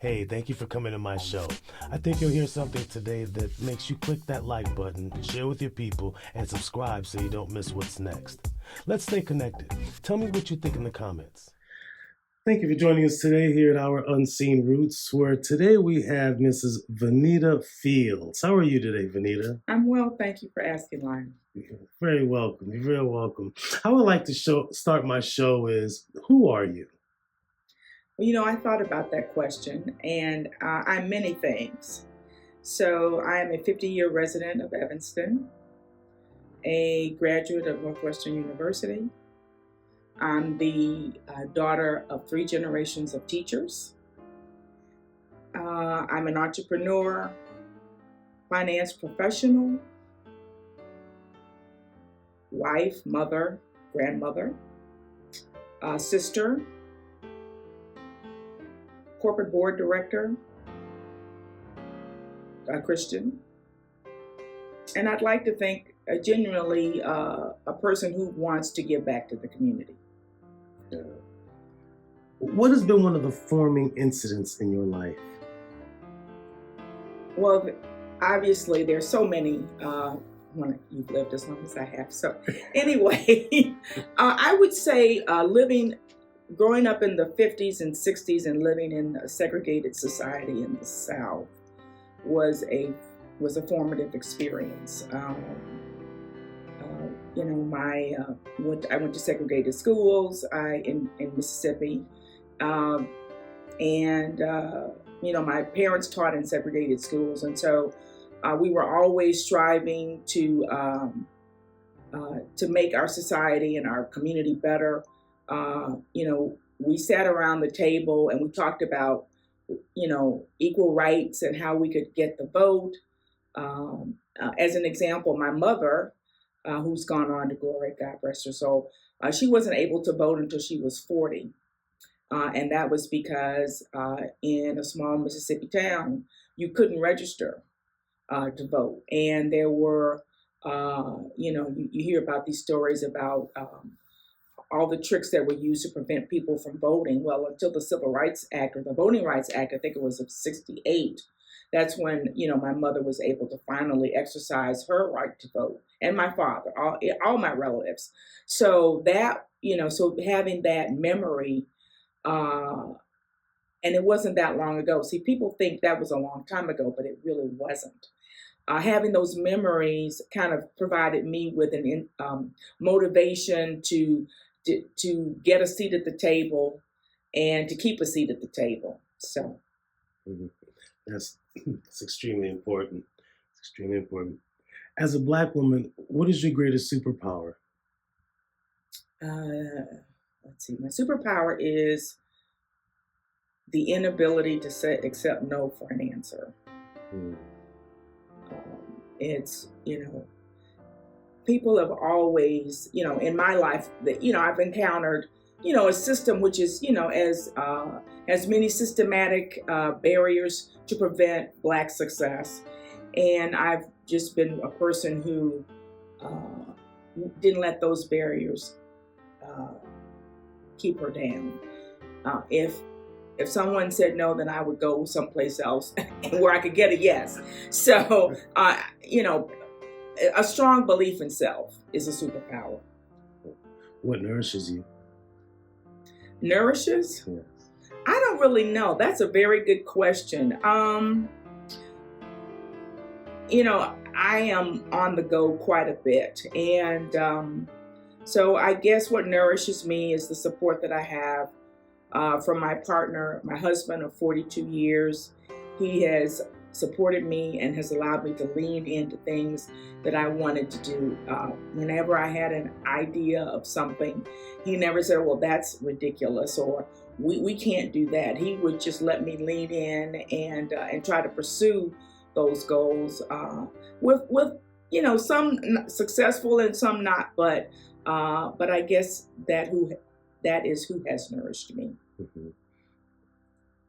Hey, thank you for coming to my show. I think you'll hear something today that makes you click that like button, share with your people, and subscribe so you don't miss what's next. Let's stay connected. Tell me what you think in the comments. Thank you for joining us today here at our Unseen Roots, where today we have Mrs. Venita Fields. How are you today, Venita? I'm well, thank you for asking, Lion. You're very welcome. You're very welcome. How I would like to start my show is, who are you? Well, I thought about that question, and I'm many things. So I'm a 50-year resident of Evanston, a graduate of Northwestern University. I'm the daughter of 3 generations of teachers. I'm an entrepreneur, finance professional, wife, mother, grandmother, sister, corporate board director, a Christian, and I'd like to think genuinely a person who wants to give back to the community. Yeah. What has been one of the forming incidents in your life? Well, obviously, there's so many when you've lived as long as I have. So anyway, I would say growing up in the 50s and 60s and living in a segregated society in the South was a formative experience. I went to segregated schools in Mississippi, my parents taught in segregated schools, and so we were always striving to make our society and our community better. We sat around the table and we talked about, equal rights and how we could get the vote. As an example, my mother, who's gone on to glory, God rest her soul, she wasn't able to vote until she was 40. And that was because in a small Mississippi town, you couldn't register to vote. And there were, you hear about these stories about all the tricks that were used to prevent people from voting. Well, until the Civil Rights Act or the Voting Rights Act, I think it was of 68, that's when, my mother was able to finally exercise her right to vote, and my father, all my relatives. So that, so having that memory, and it wasn't that long ago. See, people think that was a long time ago, but it really wasn't. Having those memories kind of provided me with an motivation to get a seat at the table and to keep a seat at the table. So that's extremely important. It's extremely important. As a Black woman, what is your greatest superpower? Let's see. My superpower is the inability to accept no for an answer. It's, people have always, in my life, that I've encountered, a system which is, has many systematic barriers to prevent Black success. And I've just been a person who didn't let those barriers keep her down. If someone said no, then I would go someplace else where I could get a yes. So, a strong belief in self is a superpower. What nourishes you? Nourishes? Yes. I don't really know. That's a very good question. I am on the go quite a bit. And so I guess what nourishes me is the support that I have from my partner, my husband of 42 years. He has supported me and has allowed me to lean into things that I wanted to do. Whenever I had an idea of something, he never said, well, that's ridiculous, or we can't do that. He would just let me lean in and try to pursue those goals with some successful and some not, but I guess that is who has nourished me. Mm-hmm.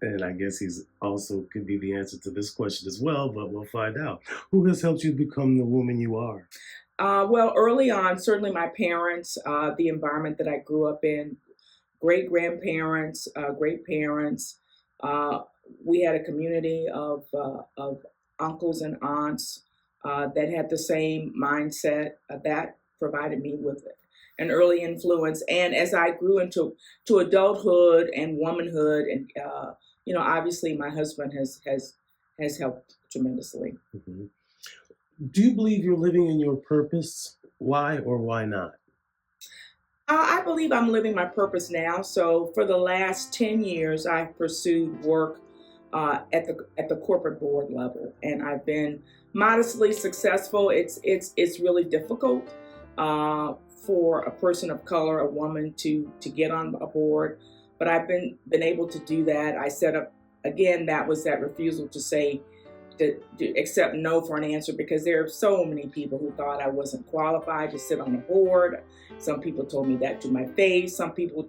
And I guess he's also could be the answer to this question as well, but we'll find out. Who has helped you become the woman you are? Well, early on, certainly my parents, the environment that I grew up in, great grandparents, great parents, we had a community of uncles and aunts that had the same mindset. That provided me with an early influence. And as I grew into adulthood and womanhood, and obviously my husband has helped tremendously. Mm-hmm. Do you believe you're living in your purpose? Why or why not? I believe I'm living my purpose now. So for the last 10 years, I've pursued work at the corporate board level, and I've been modestly successful. It's really difficult for a person of color, a woman, to get on a board, but I've been able to do that. I set up, again, that was that refusal to say, to accept no for an answer, because there are so many people who thought I wasn't qualified to sit on a board. Some people told me that to my face. Some people,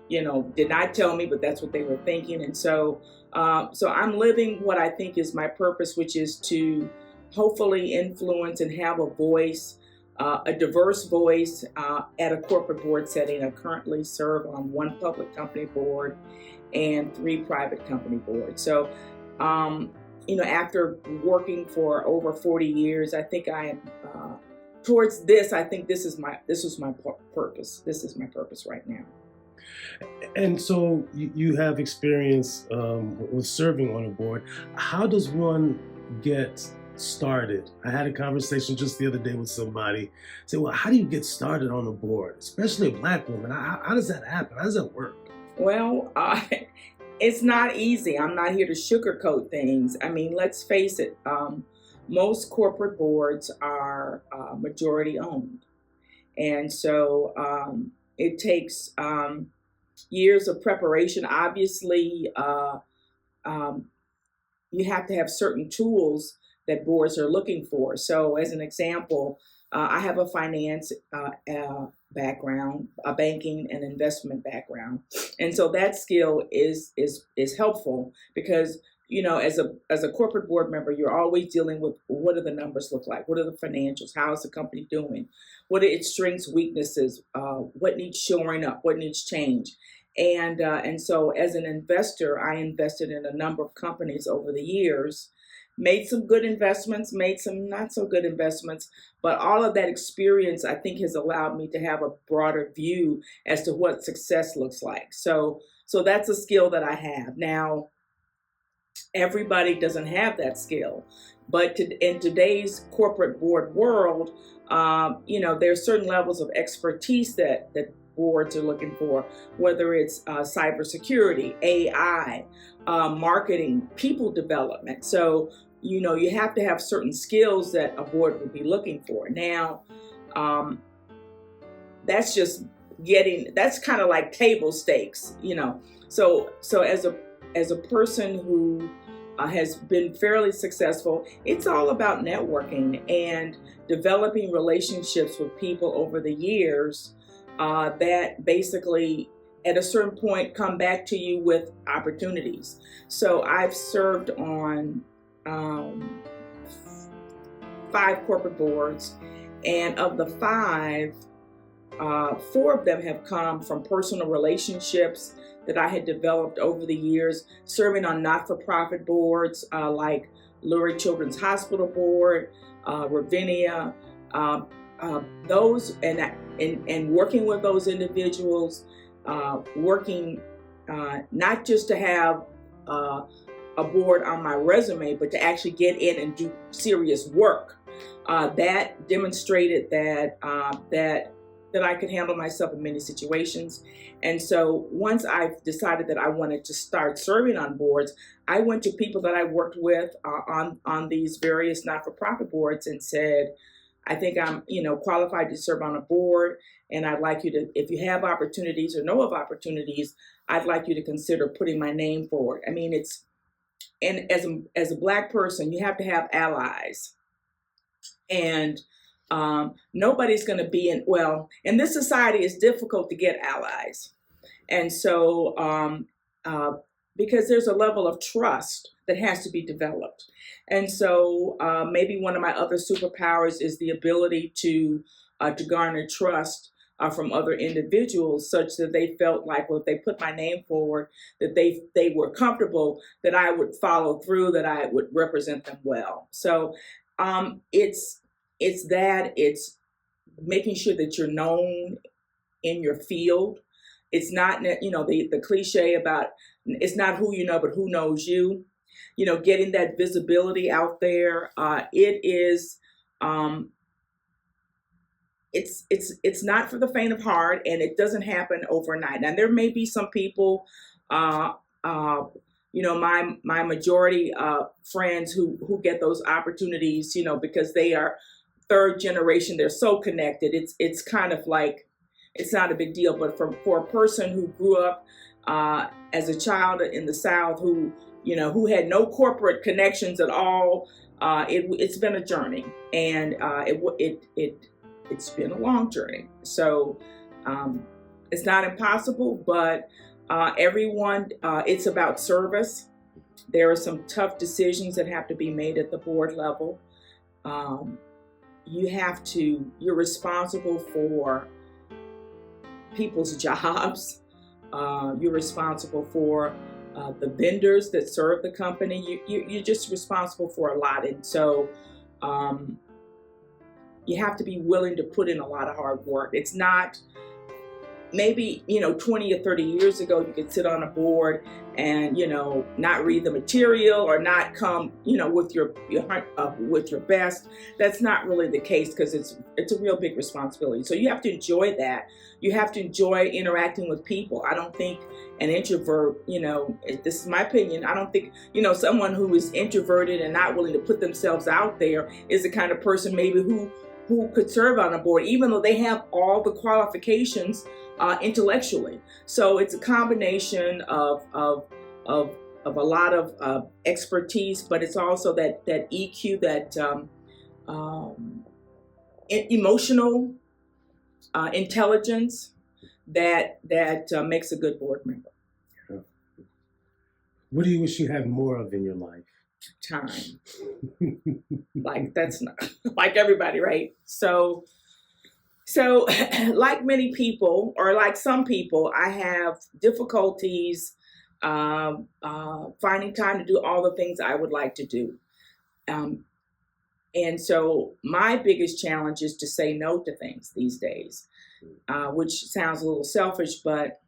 did not tell me, but that's what they were thinking. And so I'm living what I think is my purpose, which is to hopefully influence and have a voice, a diverse voice at a corporate board setting. I currently serve on 1 public company board and 3 private company boards. So, after working for over 40 years, I think I am towards this. I think this is my purpose. This is my purpose right now. And so you have experience with serving on a board. How does one get started? I had a conversation just the other day with somebody. Say, well, how do you get started on a board, especially a Black woman? How does that happen? How does that work? Well, it's not easy. I'm not here to sugarcoat things. I mean, let's face it. Most corporate boards are majority owned. And so it takes years of preparation. Obviously, you have to have certain tools that boards are looking for. So as an example, I have a finance background, a banking and investment background. And so that skill is helpful because, as a corporate board member, you're always dealing with what do the numbers look like? What are the financials? How is the company doing? What are its strengths, weaknesses? What needs shoring up? What needs change? And so as an investor, I invested in a number of companies over the years, made some good investments, made some not so good investments, but all of that experience, I think, has allowed me to have a broader view as to what success looks like. So that's a skill that I have. Now, everybody doesn't have that skill, but in today's corporate board world, there are certain levels of expertise that boards are looking for, whether it's cybersecurity, AI, marketing, people development. So, you have to have certain skills that a board would be looking for. Now, that's kind of like table stakes, So as a person who has been fairly successful, it's all about networking and developing relationships with people over the years that basically at a certain point come back to you with opportunities. So I've served on 5 corporate boards, and of the 5, 4 of them have come from personal relationships that I had developed over the years, serving on not-for-profit boards like Lurie Children's Hospital Board, Ravinia, those, and working with those individuals, working not just to have a board on my resume, but to actually get in and do serious work. That demonstrated that I could handle myself in many situations. And so once I decided that I wanted to start serving on boards, I went to people that I worked with on these various not-for-profit boards and said, I think I'm, qualified to serve on a board, and I'd like you to, if you have opportunities or know of opportunities, I'd like you to consider putting my name forward. I mean, and as a Black person, you have to have allies. And nobody's going to be in this society, it's difficult to get allies. And so, because there's a level of trust that has to be developed. And so maybe one of my other superpowers is the ability to garner trust from other individuals, such that they felt like, well, if they put my name forward, that they were comfortable that I would follow through, that I would represent them well. So it's making sure that you're known in your field. It's not, the cliche about it's not who you know, but who knows you. Getting that visibility out there. It is. It's not for the faint of heart, and it doesn't happen overnight. Now, there may be some people, my majority friends who get those opportunities, because they are third generation. They're so connected. It's kind of like, it's not a big deal. But for a person who grew up as a child in the South, who had no corporate connections at all, it's been a journey, and it's been a long journey. So it's not impossible, but everyone, it's about service. There are some tough decisions that have to be made at the board level. You're responsible for people's jobs. You're responsible for the vendors that serve the company. You're just responsible for a lot. And so you have to be willing to put in a lot of hard work. It's not, maybe, 20 or 30 years ago, you could sit on a board and, not read the material or not come, with your best. That's not really the case, because it's a real big responsibility. So you have to enjoy that. You have to enjoy interacting with people. I don't think an introvert, this is my opinion, I don't think, someone who is introverted and not willing to put themselves out there is the kind of person maybe who could serve on a board, even though they have all the qualifications intellectually. So it's a combination of a lot of expertise, but it's also that EQ, that emotional intelligence that makes a good board member. What do you wish you had more of in your life? Time. Like, that's not like everybody, right? So like many people, or like some people, I have difficulties finding time to do all the things I would like to do. And so my biggest challenge is to say no to things these days, which sounds a little selfish, but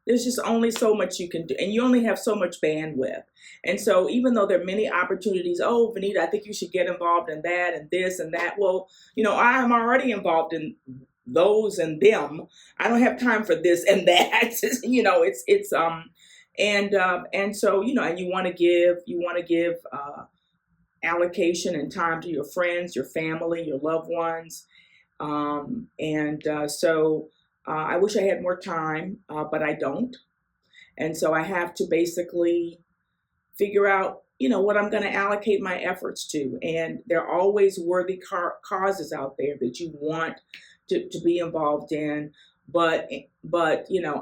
there's just only so much you can do, and you only have so much bandwidth. And so even though there are many opportunities, oh, Venita, I think you should get involved in that and this and that. Well, I am already involved in those and them. I don't have time for this and that. And so, and you want to give allocation and time to your friends, your family, your loved ones. So I wish I had more time, but I don't. And so I have to basically figure out, what I'm going to allocate my efforts to. And there are always worthy causes out there that you want to be involved in. But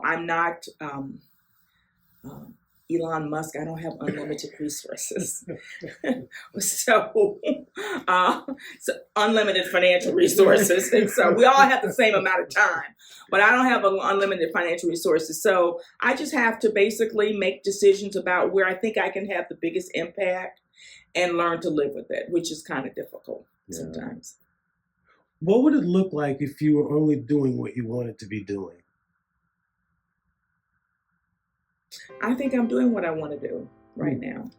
I'm not Elon Musk. I don't have unlimited resources. So unlimited financial resources. And so we all have the same amount of time, but I don't have unlimited financial resources. So I just have to basically make decisions about where I think I can have the biggest impact and learn to live with it, which is kind of difficult sometimes. What would it look like if you were only doing what you wanted to be doing? I think I'm doing what I want to do right now.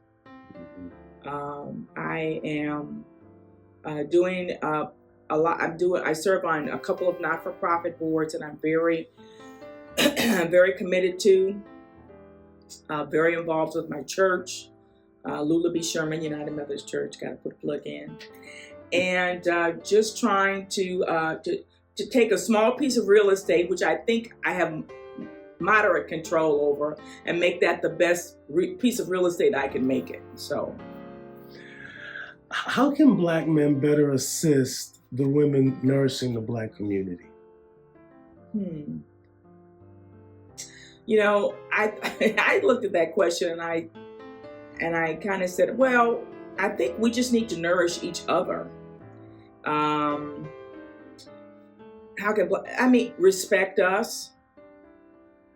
I am doing a lot. I serve on a couple of not-for-profit boards, and I'm very, very committed to, very involved with my church, Lula B. Sherman United Methodist Church. Got to put a plug in, and just trying to take a small piece of real estate, which I think I have moderate control over, and make that the best piece of real estate I can make it. So, how can Black men better assist the women nourishing the Black community? I looked at that question, and I kind of said, well, I think we just need to nourish each other. respect us,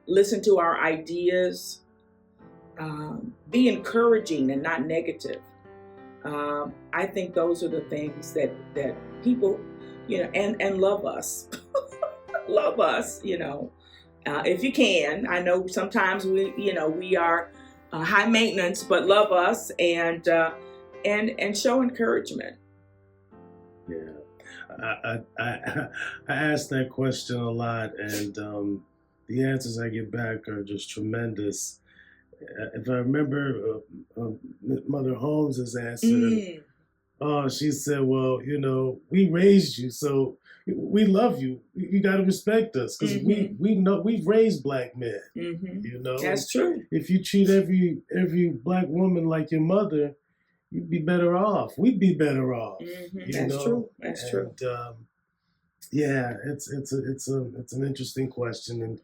listen to our ideas, be encouraging and not negative. I think those are the things that people, and love us, love us, if you can. I know sometimes we are high maintenance, but love us and show encouragement. Yeah, I ask that question a lot, and the answers I get back are just tremendous. If I remember Mother Holmes's answer, she said, "Well, we raised you, so we love you. You got to respect us because we know we've raised black men. That's true. If you treat every black woman like your mother, you'd be better off. We'd be better off. That's true. That's true. Yeah, it's an interesting question, and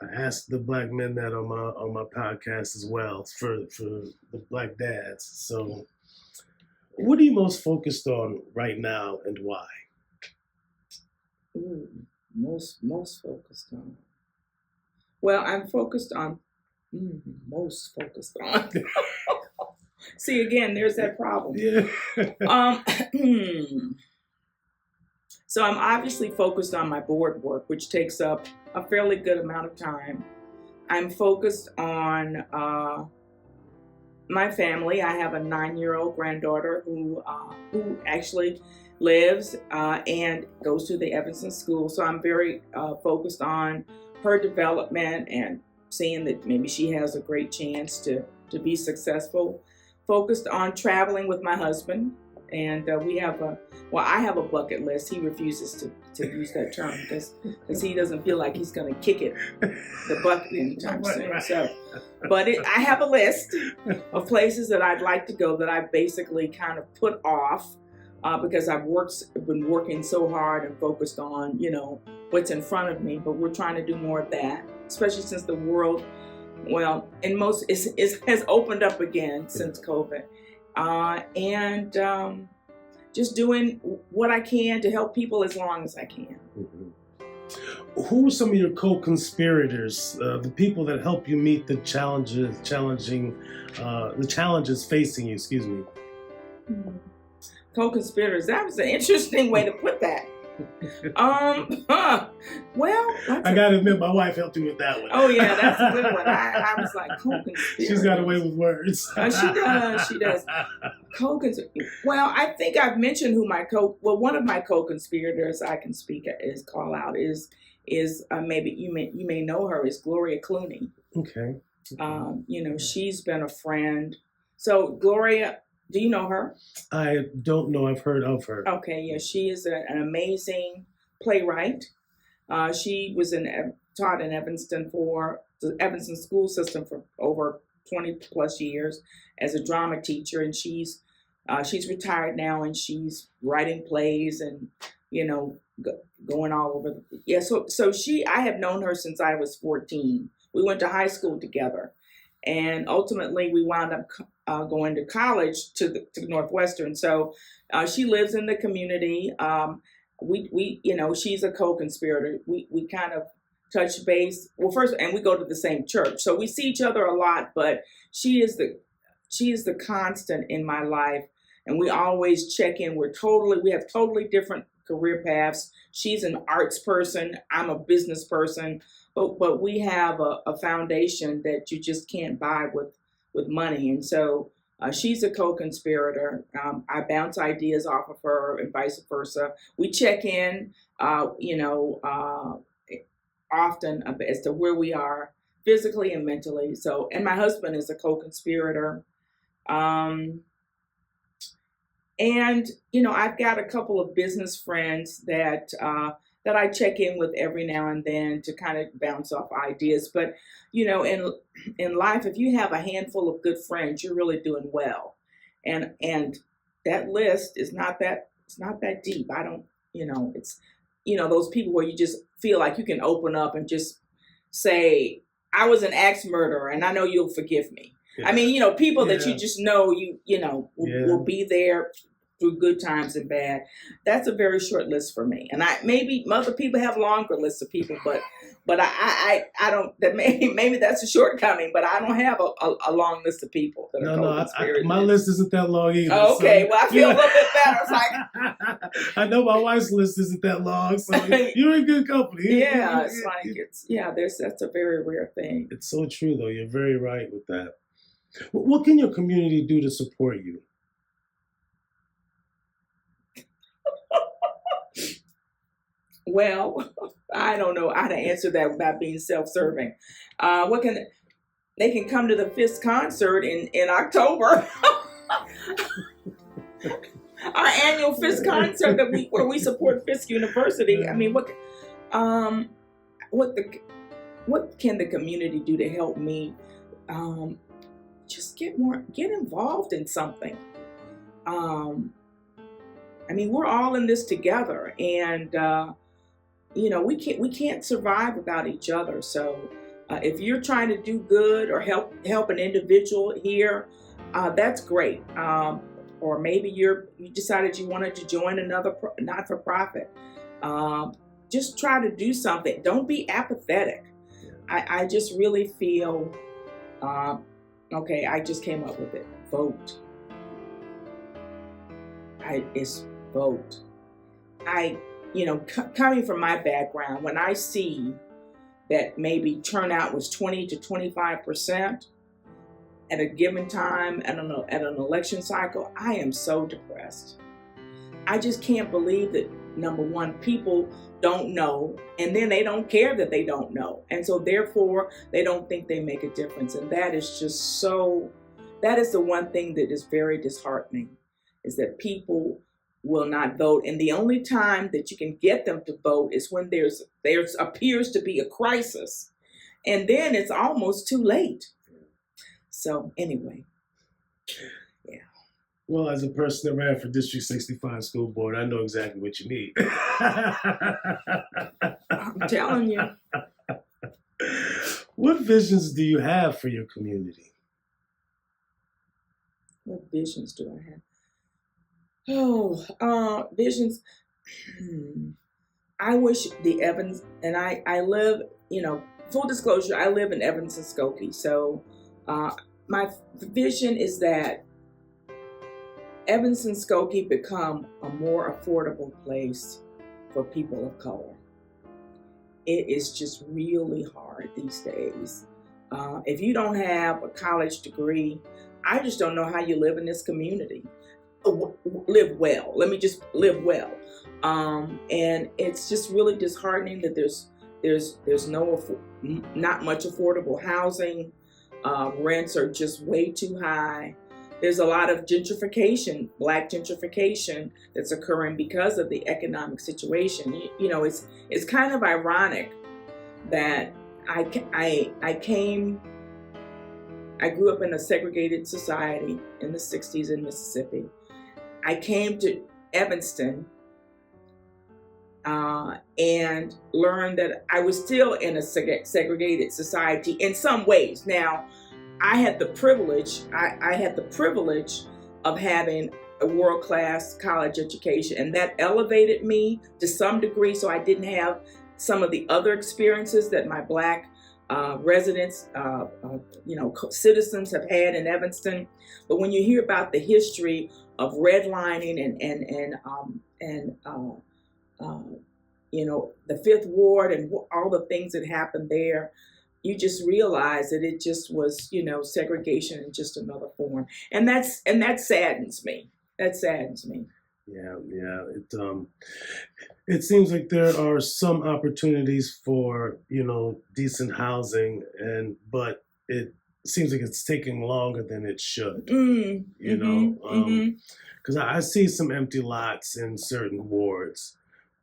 I ask the black men that on my podcast as well for the black dads. So, what are you most focused on right now, and why? Ooh, most focused on. Well, I'm focused on most focused on. See, again, there's that problem. Yeah. So I'm obviously focused on my board work, which takes up a fairly good amount of time. I'm focused on my family. I have a 9-year-old granddaughter who actually lives and goes to the Evanston school. So I'm very focused on her development and seeing that maybe she has a great chance to be successful. Focused on traveling with my husband. And I have a bucket list. He refuses to use that term because he doesn't feel like he's going to kick the bucket anytime soon. Right. So, but I have a list of places that I'd like to go that I basically kind of put off because I've been working so hard and focused on what's in front of me. But we're trying to do more of that, especially since the world, has opened up again since COVID. And just doing what I can to help people as long as I can. Who are some of your co-conspirators, the people that help you meet the challenges facing you, excuse me? Co-conspirators, that was an interesting way to put that. Well, I gotta admit, my wife helped you with that one. Oh yeah, that's a good one. I was like, co-conspirators. She's got away with words. She does. Well, I think I've mentioned who one of my co-conspirators I can call out is maybe you may know her, is Gloria Clooney. Okay. She's been a friend. So Gloria, do you know her? I don't know. I've heard of her. Okay, yeah, she is an amazing playwright. She was taught in Evanston for the Evanston school system for over 20 plus years as a drama teacher, and she's retired now, and she's writing plays and going all over. I have known her since I was 14. We went to high school together, and ultimately we wound up going to college to Northwestern. So she lives in the community. She's a co-conspirator. We kind of touch base. Well, first, and we go to the same church, so we see each other a lot. But she is the constant in my life, and we always check in. We have totally different career paths. She's an arts person. I'm a business person. But we have a foundation that you just can't buy with money. And so she's a co-conspirator. I bounce ideas off of her and vice versa. We check in, often as to where we are physically and mentally. So, and my husband is a co-conspirator. And, I've got a couple of business friends that I check in with every now and then to kind of bounce off ideas. But, in life, if you have a handful of good friends, you're really doing well. And that list is not that deep. I don't, it's, those people where you just feel like you can open up and just say, I was an axe murderer and I know you'll forgive me. Yeah. I mean, people that you just know will be there through good times and bad. That's a very short list for me. And maybe other people have longer lists of people, but I don't. That maybe that's a shortcoming. But I don't have a long list of people that are co-conspirators. My list isn't that long either. Oh, okay, so, well I feel a little bit better. It's like I know my wife's list isn't that long, so you're in good company. Yeah, it's like that's a very rare thing. It's so true though. You're very right with that. What can your community do to support you? Well, I don't know how to answer that without being self-serving. They can come to the Fist concert in October. Our annual Fist concert where we support Fisk University. I mean, what can the community do to help me? Just get involved in something. I mean, we're all in this together, and we can't survive without each other. So if you're trying to do good or help an individual here, that's great. Or maybe you decided you wanted to join another not-for-profit. Just try to do something. Don't be apathetic. I just really feel, okay, I just came up with it. Vote. It's vote. Coming from my background, when I see that maybe turnout was 20 to 25% at a given time at an election cycle, I am so depressed. I just can't believe that, number one, people don't know, and then they don't care that they don't know. And so therefore, they don't think they make a difference. And that is just that is the one thing that is very disheartening, is that people will not vote. And the only time that you can get them to vote is when there appears to be a crisis. And then it's almost too late. So anyway, yeah. Well, as a person that ran for District 65 school board, I know exactly what you need. I'm telling you. What visions do you have for your community? What visions do I have? Oh, visions. I wish the Evans, and I live, full disclosure, I live in Evans and Skokie. So my vision is that Evans and Skokie become a more affordable place for people of color. It is just really hard these days. If you don't have a college degree, I just don't know how you live in this community. Live well. Let me just live well. And it's just really disheartening that there's not much affordable housing. Rents are just way too high. There's a lot of gentrification, Black gentrification, that's occurring because of the economic situation. It's kind of ironic that I grew up in a segregated society in the 60s in Mississippi. I came to Evanston and learned that I was still in a segregated society in some ways. Now, I had the privilege of having a world-class college education, and that elevated me to some degree, so I didn't have some of the other experiences that my Black residents, citizens have had in Evanston. But when you hear about the history of redlining and the Fifth Ward and all the things that happened there, you just realize that it just was, segregation in just another form, and that saddens me. That saddens me. Yeah. It seems like there are some opportunities for decent housing, but it seems like it's taking longer than it should. Because I see some empty lots in certain wards,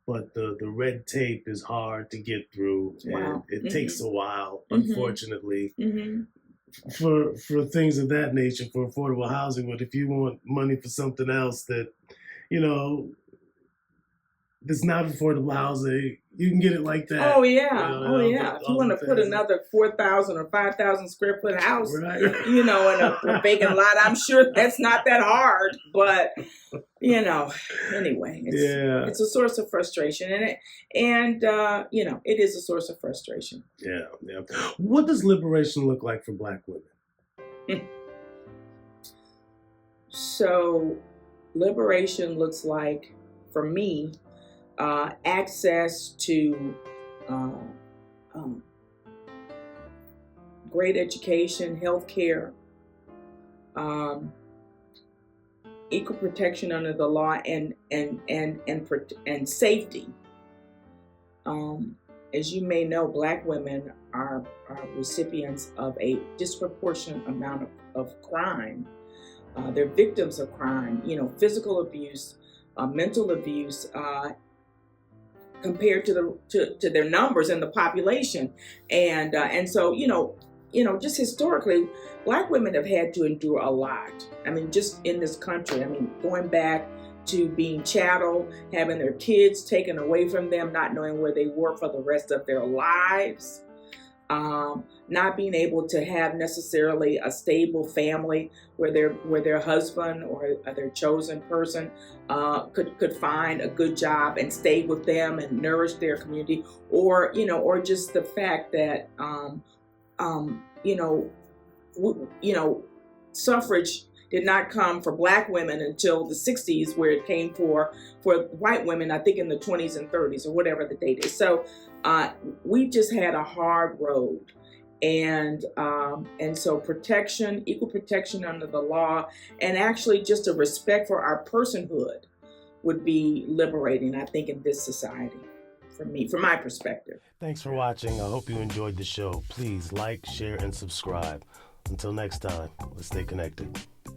but the red tape is hard to get through, and it takes a while, unfortunately, for things of that nature, for affordable housing. But if you want money for something else that, it's not affordable housing. You can get it like that. Oh yeah, If you all want the to put fancy- another 4,000 or 5,000 square foot house, Right. in a vacant lot, I'm sure that's not that hard. But anyway, it's a source of frustration, and it is a source of frustration. Yeah. What does liberation look like for Black women? So, liberation looks like, for me, access to great education, health care, equal protection under the law, and safety. As you may know, Black women are recipients of a disproportionate amount of crime. They're victims of crime, physical abuse, mental abuse, compared to their numbers in the population, and so just historically, Black women have had to endure a lot. I mean, just in this country, going back to being chattel, having their kids taken away from them, not knowing where they were for the rest of their lives. Not being able to have necessarily a stable family where their husband or their chosen person could find a good job and stay with them and nourish their community, or just the fact that suffrage did not come for Black women until the 60s, where it came for white women, I think in the 20s and 30s or whatever the date is. So we've just had a hard road, and so protection, equal protection under the law, and actually just a respect for our personhood would be liberating, I think, in this society, for me, from my perspective. Thanks for watching. I hope you enjoyed the show. Please like, share, and subscribe. Until next time, let's stay connected.